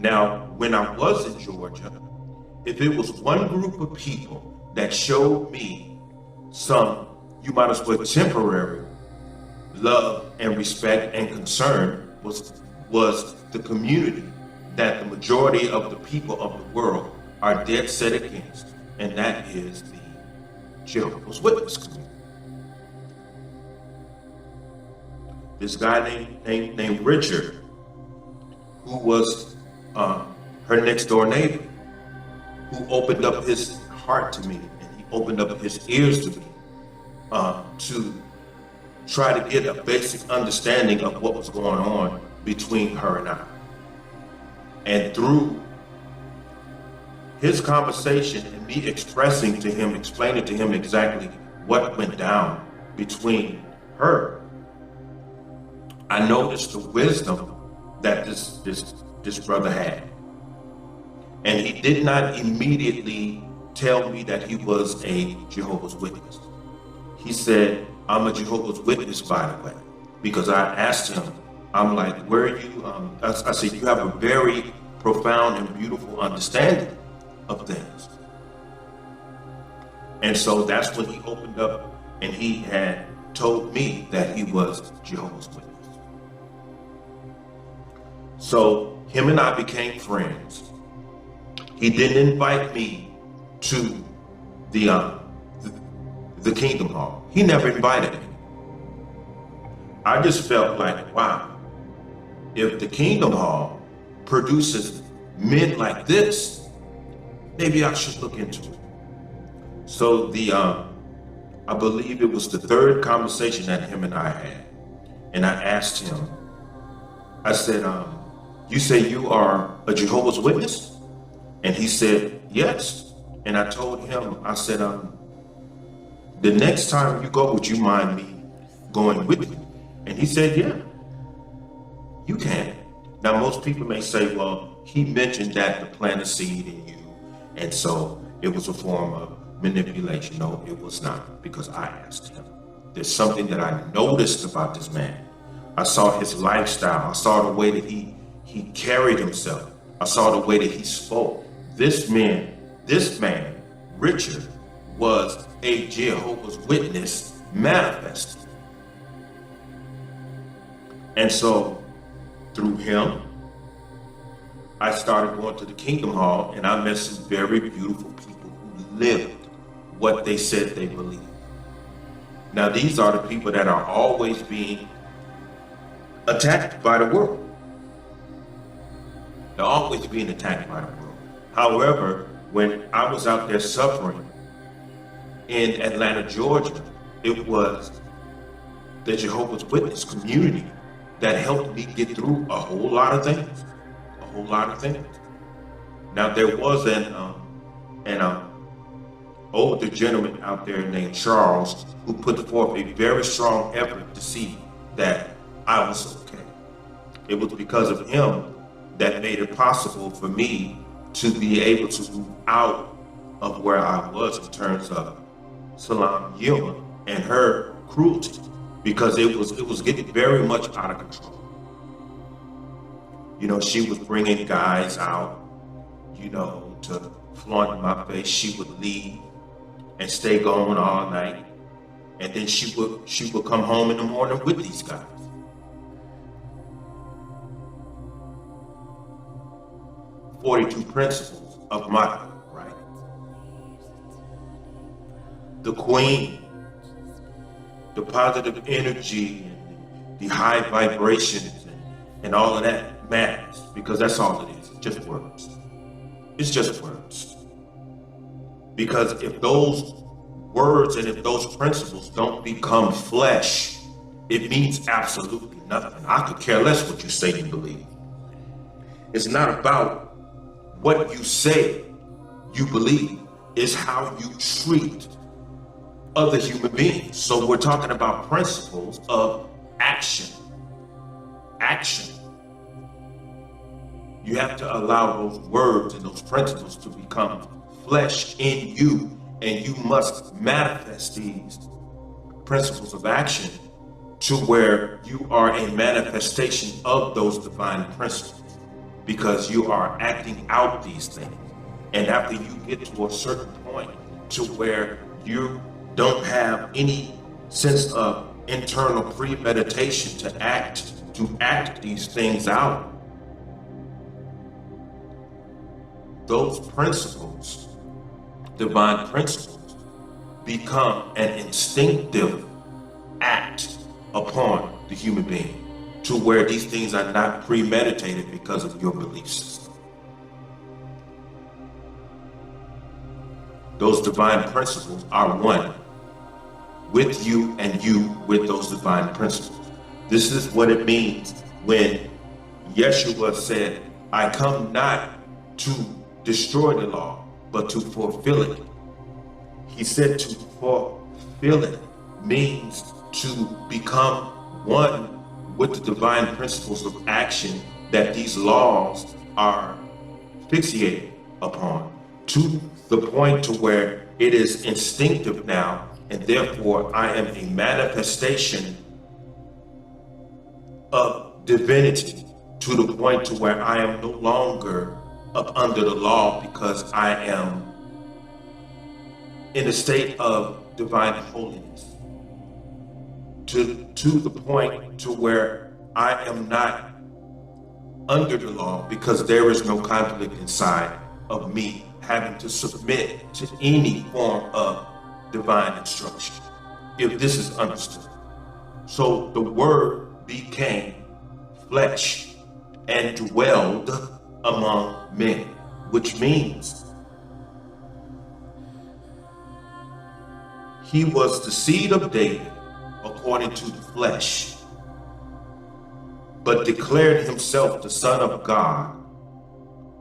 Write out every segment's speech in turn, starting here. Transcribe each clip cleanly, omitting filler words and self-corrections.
Now, when I was in Georgia, if it was one group of people that showed me some, you might as well temporary love and respect and concern, was the community that the majority of the people of the world are dead set against, and that is the Jehovah's Witness community. This guy named Richard, who was her next door neighbor, who opened up his heart to me, and he opened up his ears to me to try to get a basic understanding of what was going on between her and I. And through his conversation and me expressing to him, explaining to him exactly what went down between her, I noticed the wisdom that this brother had. And he did not immediately tell me that he was a Jehovah's Witness. He said, "I'm a Jehovah's Witness, by the way," because I asked him, I'm like, "Where are you?" I said, "You have a very profound and beautiful understanding of things." And so that's when he opened up and he had told me that he was Jehovah's Witness. So him and I became friends. He didn't invite me to the Kingdom Hall. He never invited me. I just felt like, wow, if the Kingdom Hall produces men like this, maybe I should look into it. So I believe it was the third conversation that him and I had. And I asked him, I said, "You say you are a Jehovah's Witness?" And he said, "Yes." And I told him, I said, "The next time you go, would you mind me going with you?" And he said, "Yeah, you can." Now, most people may say, well, he mentioned that to plant a seed in you, and so it was a form of manipulation. No, it was not, because I asked him. There's something that I noticed about this man. I saw his lifestyle. I saw the way that he carried himself. I saw the way that he spoke. This man, Richard, was a Jehovah's Witness manifested. And so through him, I started going to the Kingdom Hall, and I met some very beautiful people who lived what they said they believed. Now, these are the people that are always being attacked by the world. They're always being attacked by the world. However, when I was out there suffering in Atlanta, Georgia, it was the Jehovah's Witness community that helped me get through a whole lot of things. Now, there was an older gentleman out there named Charles who put forth a very strong effort to see that I was okay. It was because of him that made it possible for me to be able to move out of where I was in terms of Salam Yilmah and her cruelty, because it was getting very much out of control. You know, she was bringing guys out, you know, to flaunt in my face. She would leave and stay gone all night, and then she would come home in the morning with these guys. "42 principles of Mata," right? The queen, the positive energy, and the high vibrations, and all of that matters, because that's all it is. It's just words. It's just words. Because if those words and if those principles don't become flesh, it means absolutely nothing. I could care less what you say you believe. It's not about what you say you believe, it's how you treat other human beings. So we're talking about principles of action. You have to allow those words and those principles to become flesh in you, and you must manifest these principles of action to where you are a manifestation of those divine principles. because you are acting out these things. And after you get to a certain point to where you don't have any sense of internal premeditation to act these things out, those principles, divine principles, become an instinctive act upon the human being, to where these things are not premeditated because of your belief system. Those divine principles are one with you and you with those divine principles. This is what it means when Yeshua said, I come not to destroy the law, but to fulfill it. He said to fulfill it means to become one with the divine principles of action that these laws are fixated upon, to the point to where it is instinctive now, and therefore I am a manifestation of divinity, to the point to where I am no longer up under the law, because I am in a state of divine holiness, to the point to where I am not under the law, because there is no conflict inside of me having to submit to any form of divine instruction, if this is understood. So the word became flesh and dwelled among men, which means he was the seed of David according to the flesh, but declared himself the Son of God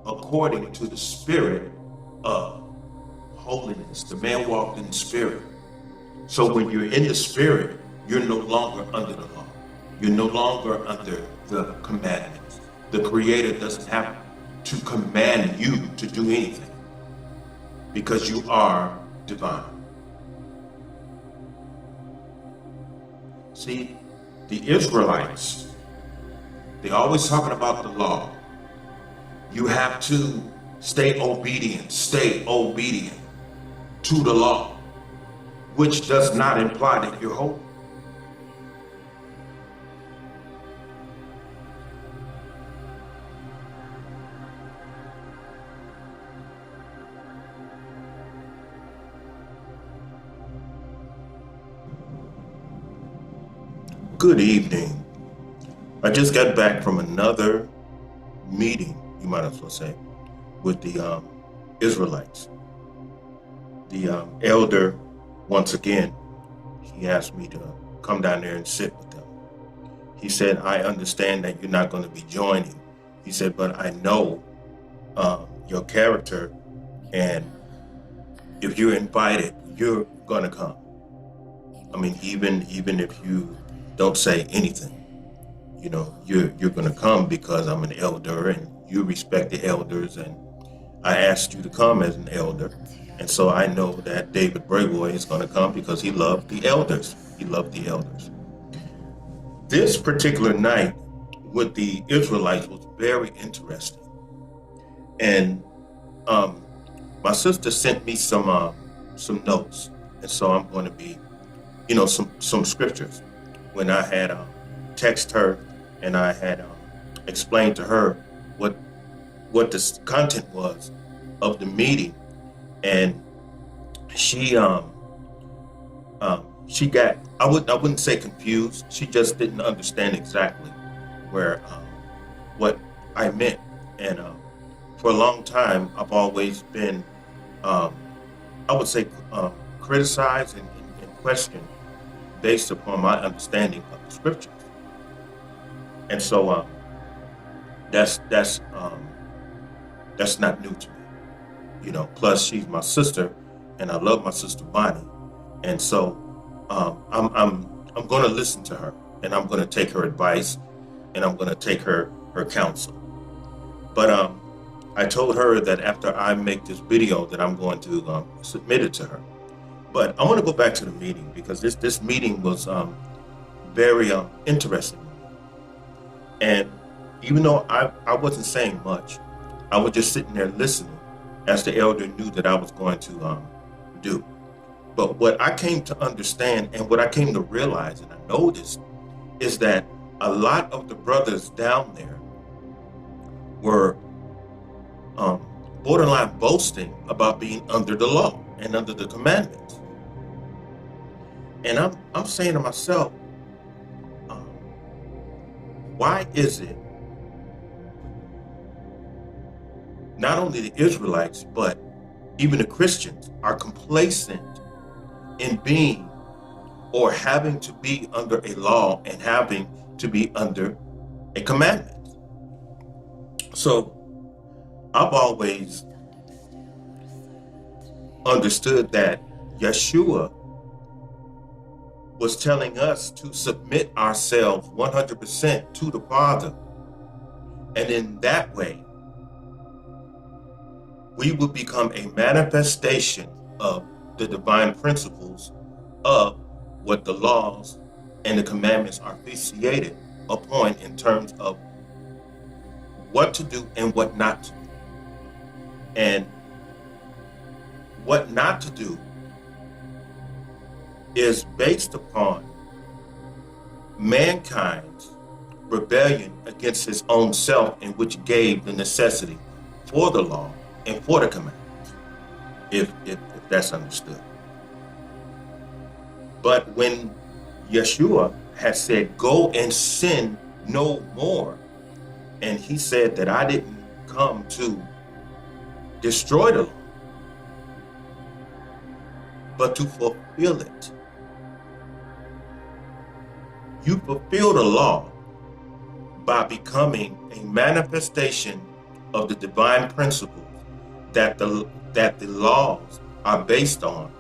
according to the Spirit of holiness. The man walked in the Spirit. So when you're in the Spirit, you're no longer under the law. You're no longer under the commandments. The Creator doesn't have to command you to do anything, because you are divine. See, the Israelites, they're always talking about the law. You have to stay obedient to the law, which does not imply that you're holy. Good evening. I just got back from another meeting, you might as well say, with the Israelites. The elder, once again, he asked me to come down there and sit with them. He said, I understand that you're not going to be joining. He said, but I know your character, and if you're invited, you're going to come. I mean, even if you don't say anything, you know, you're going to come, because I'm an elder and you respect the elders, and I asked you to come as an elder. And so I know that David Brayboy is going to come because he loved the elders. He loved the elders. This particular night with the Israelites was very interesting. And my sister sent me some notes. And so I'm going to be, some scriptures. When I had text her and I had explained to her what the content was of the meeting, and she got, I wouldn't say confused. She just didn't understand exactly what I meant. And for a long time, I've always been, I would say, criticized and questioned based upon my understanding of the scriptures. And so that's not new to me. Plus she's my sister, and I love my sister Bonnie. And so I'm going to listen to her, and I'm going to take her advice, and I'm going to take her counsel. But I told her that after I make this video that I'm going to submit it to her. But I want to go back to the meeting, because this meeting was very interesting. And even though I wasn't saying much, I was just sitting there listening as the elder knew that I was going to do. But what I came to understand and what I came to realize and I noticed is that a lot of the brothers down there were borderline boasting about being under the law and under the commandments. And I'm saying to myself, um, why is it not only the Israelites, but even the Christians are complacent in being or having to be under a law and having to be under a commandment? So I've always understood that Yeshua was telling us to submit ourselves 100% to the Father. And in that way, we will become a manifestation of the divine principles of what the laws and the commandments are fixated upon in terms of what to do and what not to do. And what not to do is based upon mankind's rebellion against his own self, in which gave the necessity for the law and for the commandments, if that's understood. But when Yeshua has said, go and sin no more, and he said that I didn't come to destroy the law, but to fulfill it. You fulfill the law by becoming a manifestation of the divine principles that the laws are based on,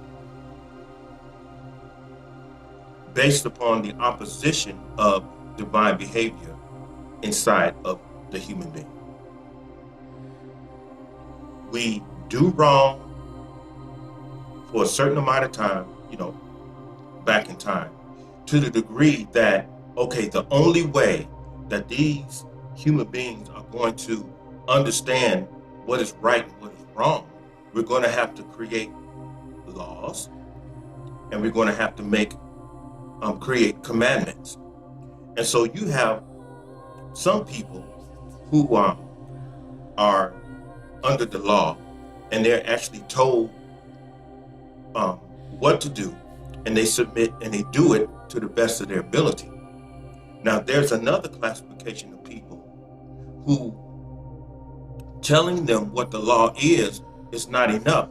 based upon the opposition of divine behavior inside of the human being. We do wrong for a certain amount of time, back in time, to the degree that, okay, the only way that these human beings are going to understand what is right and what is wrong, we're going to have to create laws, and we're going to have to create commandments. And so you have some people who are under the law, and they're actually told what to do, and they submit and they do it to the best of their ability. Now, there's another classification of people who telling them what the law is not enough.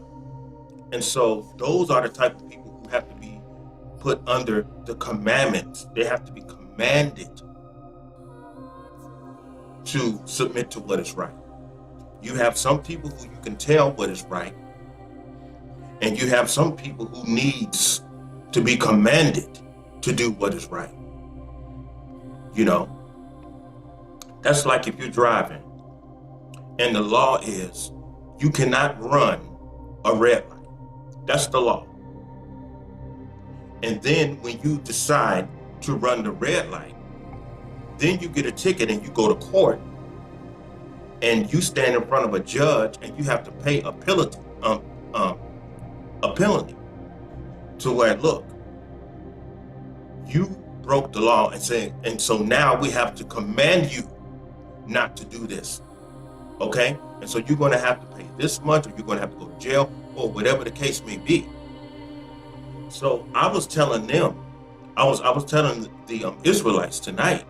And so those are the type of people who have to be put under the commandments. They have to be commanded to submit to what is right. You have some people who you can tell what is right, and you have some people who needs to be commanded to do what is right. That's like if you're driving and the law is you cannot run a red light. That's the law. And then when you decide to run the red light, then you get a ticket and you go to court and you stand in front of a judge and you have to pay a penalty to where, look, you broke the law and so now we have to command you not to do this. Okay? And so you're going to have to pay this much, or you're going to have to go to jail, or whatever the case may be. So I was telling them, I was telling the Israelites tonight,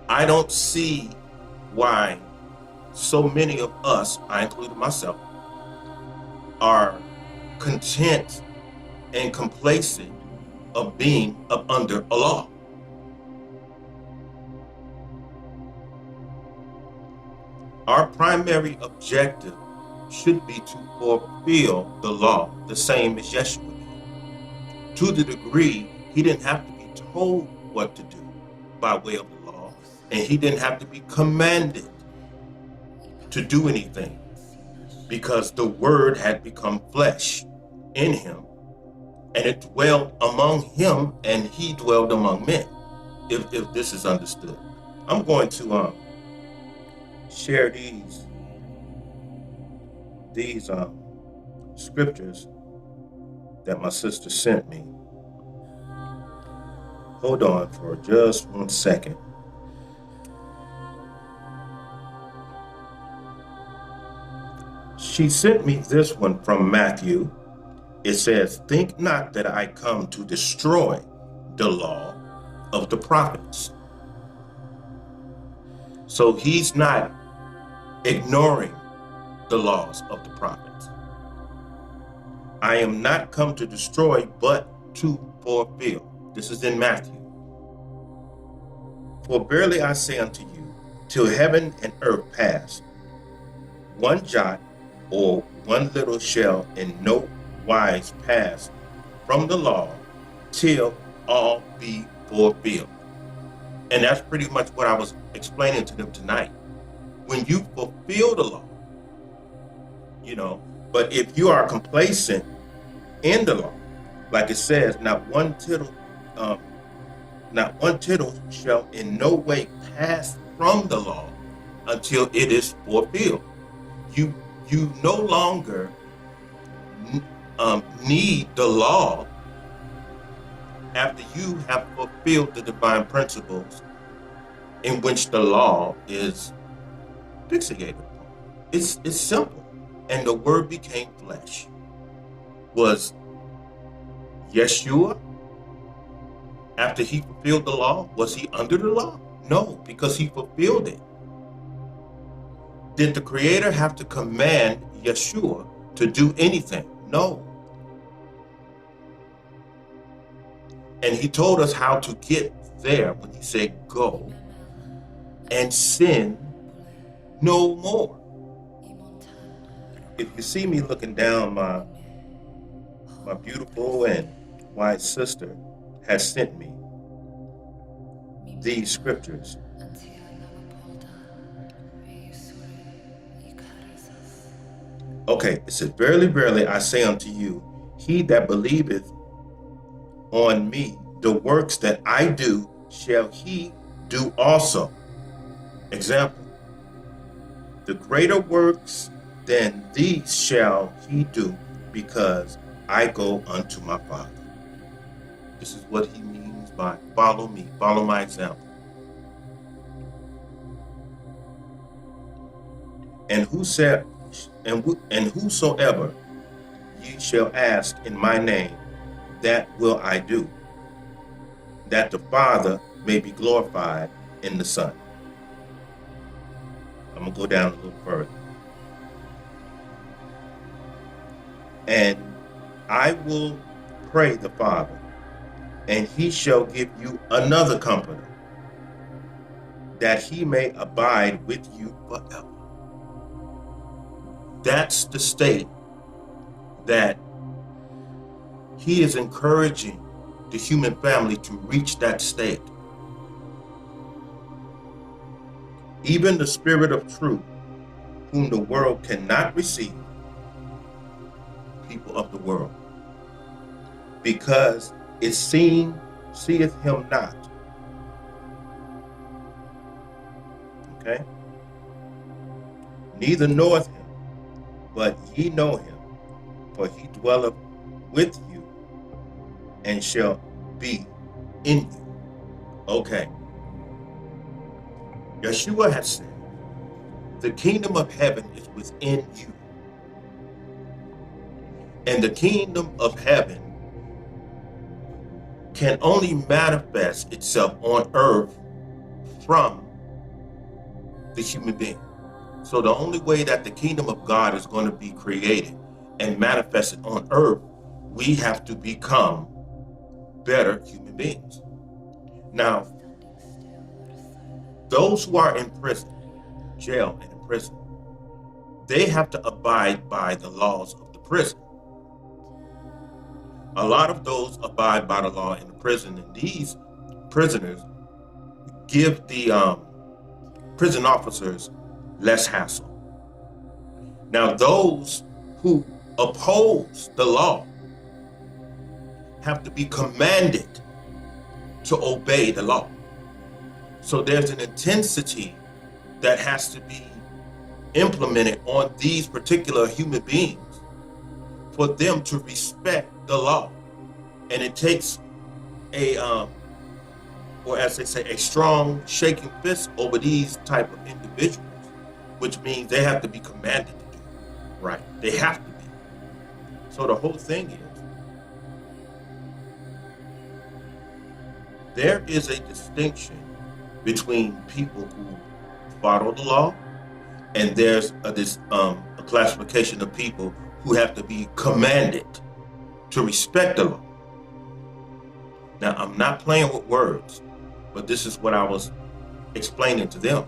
I don't see why so many of us, I included myself, are content and complacent of being up under a law. Our primary objective should be to fulfill the law, the same as Yeshua did. To the degree he didn't have to be told what to do by way of the law, and he didn't have to be commanded to do anything, because the word had become flesh in him, and it dwelled among him, and he dwelled among men, if this is understood. I'm going to share these scriptures that my sister sent me. Hold on for just 1 second. She sent me this one from Matthew. It says, "Think not that I come to destroy the law of the prophets." So he's not ignoring the laws of the prophets. I am not come to destroy, but to fulfill. This is in Matthew. "For verily I say unto you, till heaven and earth pass, one jot or one little shall in no wise pass from the law till all be fulfilled." And that's pretty much what I was explaining to them tonight. When you fulfill the law, but if you are complacent in the law, like it says, not one tittle shall in no way pass from the law until it is fulfilled. You no longer need the law after you have fulfilled the divine principles in which the law is fixated upon. It's simple. And the word became flesh. Was Yeshua, after he fulfilled the law, was he under the law? No, because he fulfilled it. Did the Creator have to command Yeshua to do anything? No. And he told us how to get there when he said, "Go and sin no more." If you see me looking down, my beautiful and wise sister has sent me these scriptures. Okay, it says, "Verily, verily, I say unto you, he that believeth on me, the works that I do, shall he do also." Example, "The greater works than these shall he do, because I go unto my Father." This is what he means by follow me, follow my example. And whosoever ye shall ask in my name, that will I do, that the Father may be glorified in the Son. I'm going to go down a little further. "And I will pray the Father, and he shall give you another comforter, that he may abide with you forever." That's the state that he is encouraging the human family to reach, that state. "Even the Spirit of truth, whom the world cannot receive," people of the world, "because it seeth him not." Okay? "Neither knoweth him, but ye know him, for he dwelleth with you and shall be in you." Okay. Yeshua has said, the kingdom of heaven is within you. And the kingdom of heaven can only manifest itself on earth from the human being. So the only way that the kingdom of God is going to be created and manifested on earth, we have to become better human beings. Now, those who are in prison, jail and in prison, they have to abide by the laws of the prison. A lot of those abide by the law in the prison, and these prisoners give the prison officers less hassle. Now, those who oppose the law have to be commanded to obey the law. So there's an intensity that has to be implemented on these particular human beings for them to respect the law. And it takes a, or as they say, a strong shaking fist over these type of individuals, which means they have to be commanded to do right. They have to be. So the whole thing is, there is a distinction between people who follow the law, and there's a classification of people who have to be commanded to respect the law. Now, I'm not playing with words, but this is what I was explaining to them.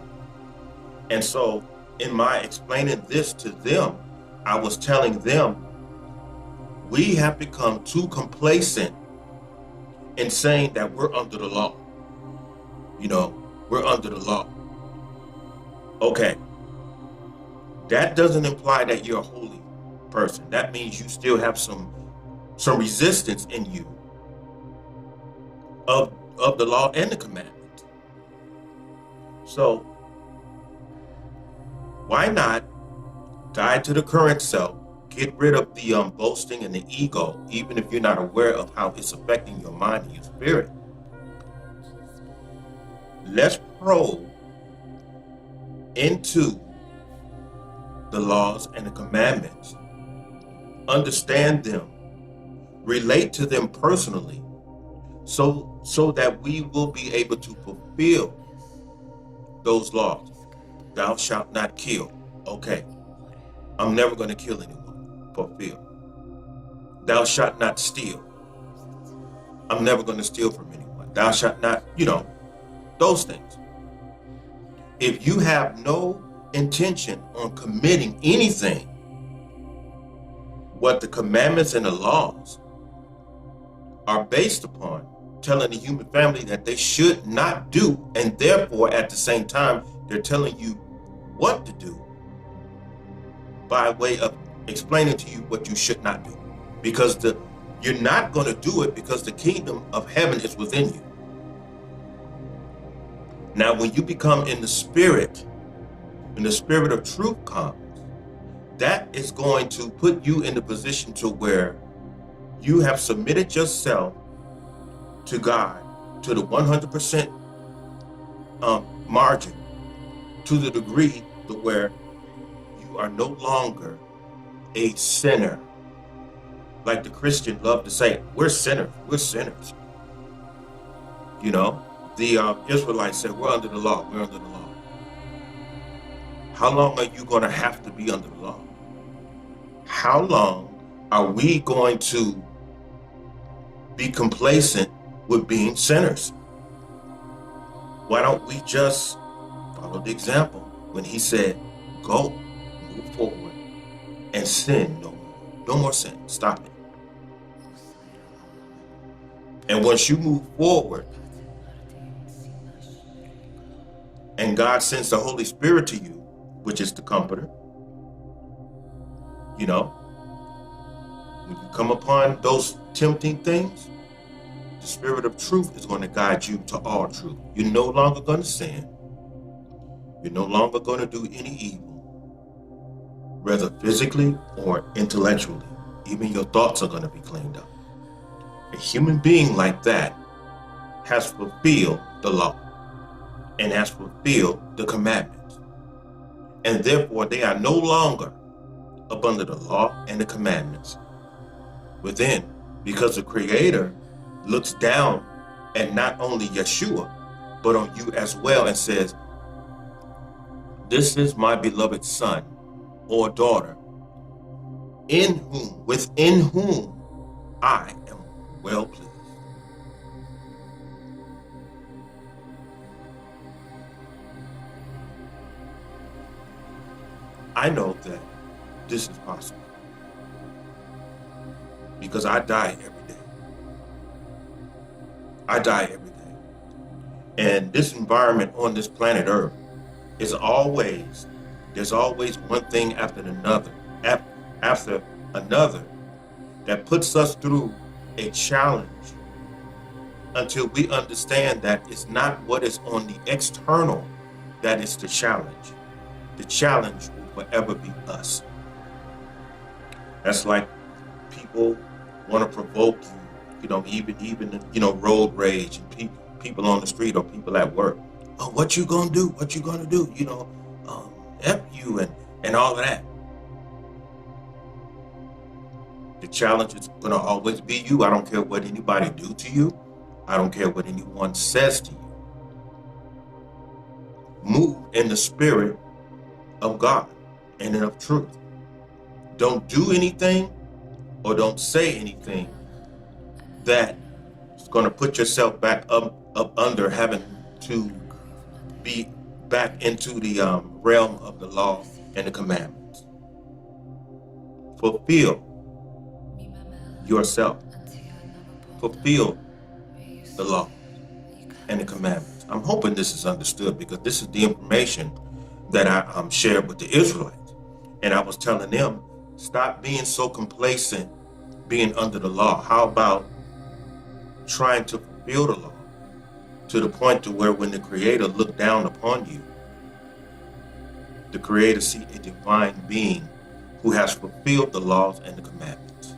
And so in my explaining this to them, I was telling them, we have become too complacent in saying that we're under the law. You know, we're under the law. Okay. That doesn't imply that you're a holy person. That means you still have some resistance in you of the law and the commandments. So why not die to the current self, get rid of the boasting and the ego, even if you're not aware of how it's affecting your mind and your spirit. Let's probe into the laws and the commandments, understand them, relate to them personally, so that we will be able to fulfill those laws. Thou shalt not kill. Okay, I'm never going to kill anyone. Fulfill. Thou shalt not steal. I'm never going to steal from anyone. Thou shalt not, those things. If you have no intention on committing anything, what the commandments and the laws are based upon, telling the human family that they should not do, and therefore at the same time they're telling you what to do by way of explaining to you what you should not do, because you're not going to do it because the kingdom of heaven is within you. Now when you become in the spirit, when the spirit of truth comes, that is going to put you in the position to where you have submitted yourself to God to the 100% margin, to the degree to where you are no longer a sinner. Like the Christian love to say, we're sinners. The Israelites said, we're under the law. How long are you going to have to be under the law? How long are we going to be complacent with being sinners? Why don't we just follow the example when he said, go, move forward, and sin no more. No more sin. Stop it. And once you move forward, and God sends the Holy Spirit to you, which is the comforter, when you come upon those tempting things, the spirit of truth is going to guide you to all truth. You're no longer going to sin. You're no longer going to do any evil, whether physically or intellectually. Even your thoughts are going to be cleaned up. A human being like that has fulfilled the law and has fulfilled the commandments. And therefore, they are no longer up under the law and the commandments within, because the Creator looks down at not only Yeshua, but on you as well and says, this is my beloved son or daughter, within whom I am well pleased. I know that this is possible because I die every day. And this environment on this planet Earth is there's always one thing after another that puts us through a challenge until we understand that it's not what is on the external that is the challenge. The challenge will forever be us. That's like people want to provoke you, even road rage and people on the street or people at work. Oh, what you gonna do? What you gonna do? F you and all of that. The challenge is gonna always be you. I don't care what anybody do to you. I don't care what anyone says to you. Move in the spirit of God and of truth. Don't do anything or don't say anything that is going to put yourself back up under having to be back into the realm of the law and the commandments. Fulfill yourself. Fulfill the law and the commandments. I'm hoping this is understood, because this is the information that I shared with the Israelites. And I was telling them, stop being so complacent being under the law. How about trying to fulfill the law to the point to where when the Creator looked down upon you, the Creator see a divine being who has fulfilled the laws and the commandments.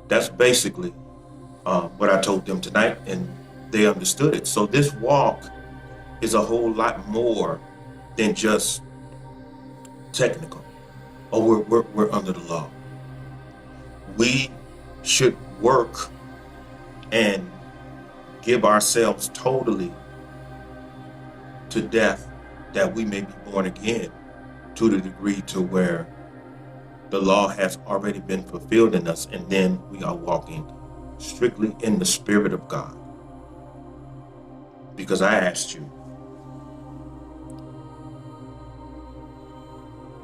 That's basically what I told them tonight, and they understood it. So this walk is a whole lot more than just technical. Oh, we're under the law. We should work and give ourselves totally to death, that we may be born again, to the degree to where the law has already been fulfilled in us, and then we are walking strictly in the Spirit of God. Because I asked you,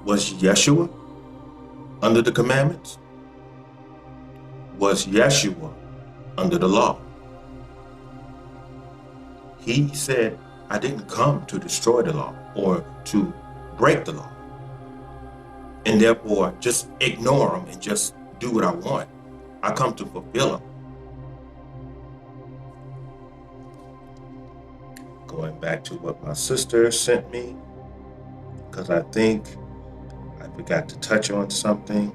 was Yeshua under the commandments? Was Yeshua under the law? He said, I didn't come to destroy the law or to break the law, and therefore just ignore them and just do what I want. I come to fulfill them. Going back to what my sister sent me, because I think I forgot to touch on something.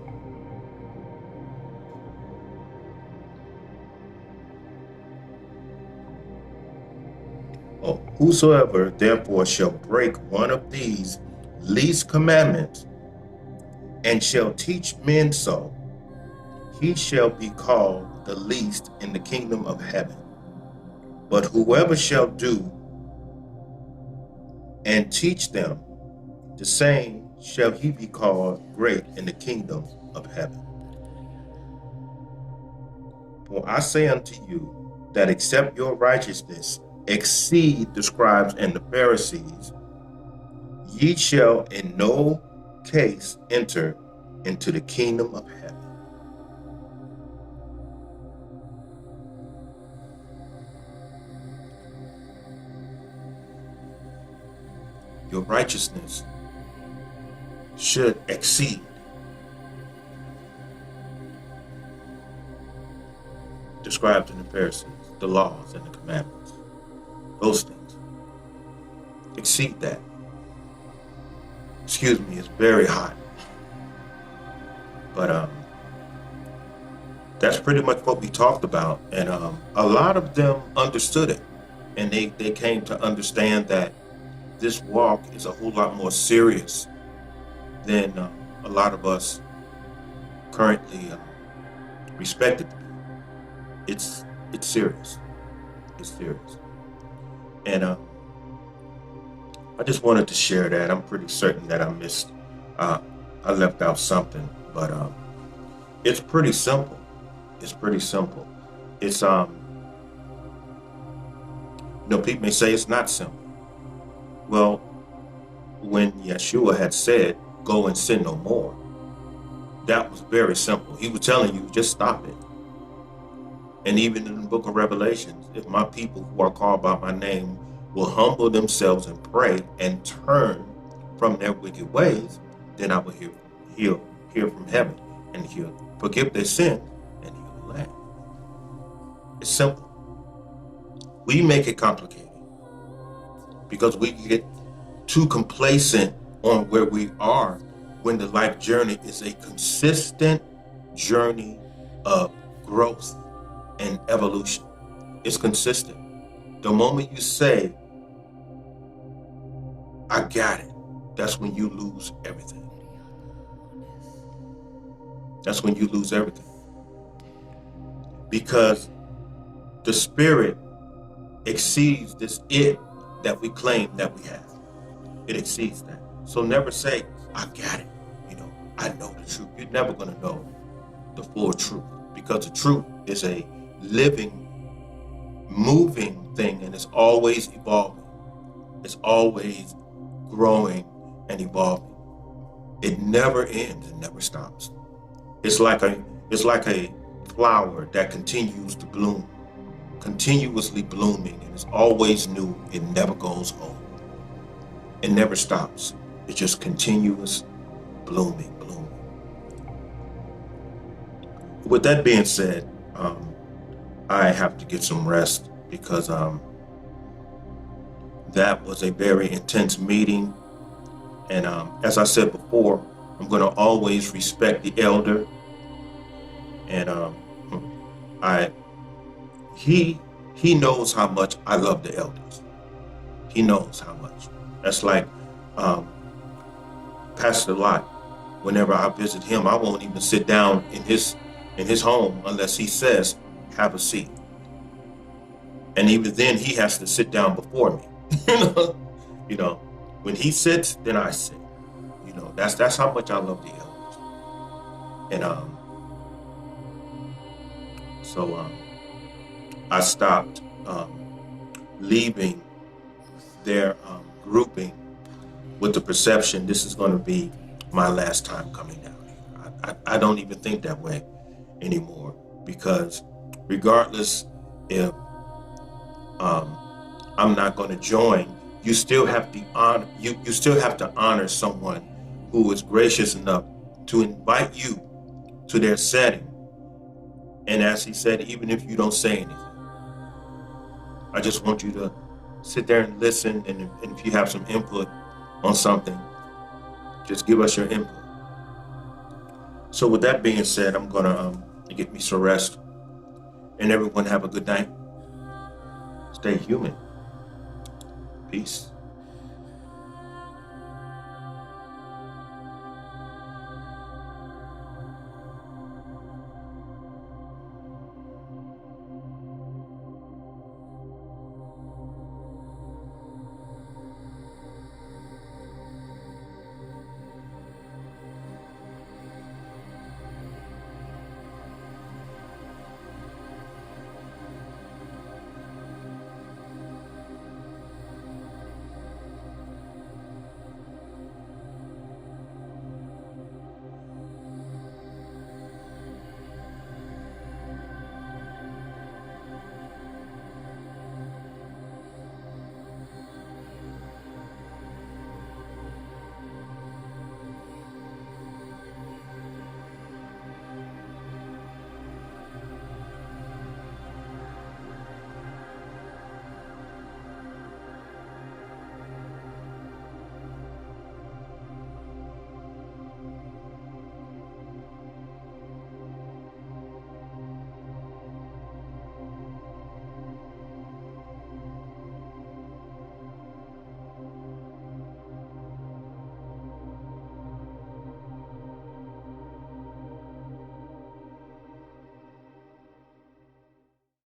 Oh, whosoever therefore shall break one of these least commandments and shall teach men so, he shall be called the least in the kingdom of heaven. But whoever shall do and teach them, the same shall he be called great in the kingdom of heaven. For I say unto you, that except your righteousness exceed the scribes and the Pharisees, ye shall in no case enter into the kingdom of heaven. Your righteousness should exceed the scribes and the Pharisees, the laws and the commandments. Those things. Exceed that. Excuse me, it's very hot. But that's pretty much what we talked about. And a lot of them understood it. And they came to understand that this walk is a whole lot more serious than a lot of us currently respect it to be. It's serious. It's serious. And I just wanted to share that. I'm pretty certain that I left out something, but it's pretty simple. It's pretty simple. It's people may say it's not simple. Well, when Yeshua had said, go and sin no more, that was very simple. He was telling you, just stop it. And even in the book of Revelations, if my people who are called by my name will humble themselves and pray and turn from their wicked ways, then I will hear from heaven, and he'll forgive their sin and It's simple. We make it complicated because we get too complacent on where we are when the life journey is a consistent journey of growth and evolution. It's consistent. The moment you say, I got it, that's when you lose everything. That's when you lose everything. Because the spirit exceeds this it that we claim that we have. It exceeds that. So never say, I got it. I know the truth. You're never going to know the full truth, because the truth is a living, moving thing, and it's always evolving. It's always growing and evolving. It never ends. It never stops. It's like a flower that continues to bloom, continuously blooming, and it's always new. It never goes old. It never stops. It's just continuous blooming. With that being said, I have to get some rest because that was a very intense meeting. And as I said before, I'm going to always respect the elder. And he knows how much I love the elders. He knows how much. That's like Pastor Lot. Whenever I visit him, I won't even sit down in his home unless he says, have a seat. And even then he has to sit down before me. When he sits, then I sit. That's how much I love the elders. And so I stopped leaving their grouping with the perception this is going to be my last time coming down here. I don't even think that way anymore, because regardless if I'm not going to join, you still have to honor. You still have to honor someone who is gracious enough to invite you to their setting. And as he said, even if you don't say anything, I just want you to sit there and listen. And if you have some input on something, just give us your input. So with that being said, I'm gonna get me some rest. And everyone have a good night. Stay human. Peace.